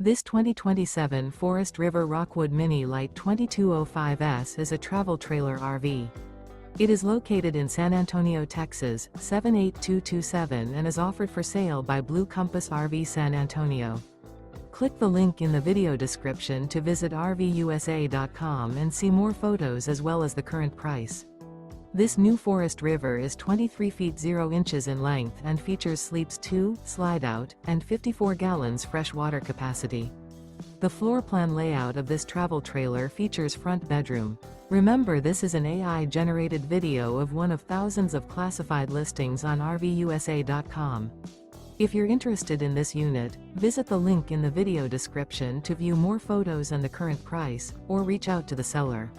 This 2027 Forest River Rockwood Mini Lite 2205S is a travel trailer RV. It is located in San Antonio, Texas, 78227 and is offered for sale by Blue Compass RV San Antonio. Click the link in the video description to visit RVUSA.com and see more photos as well as the current price. This new Forest River is 23 feet 0 inches in length and features sleeps 2, Slideout, and 54 gallons fresh water capacity. The floor plan layout of this travel trailer features front bedroom. Remember, this is an AI-generated video of one of thousands of classified listings on RVUSA.com. If you're interested in this unit, visit the link in the video description to view more photos and the current price, or reach out to the seller.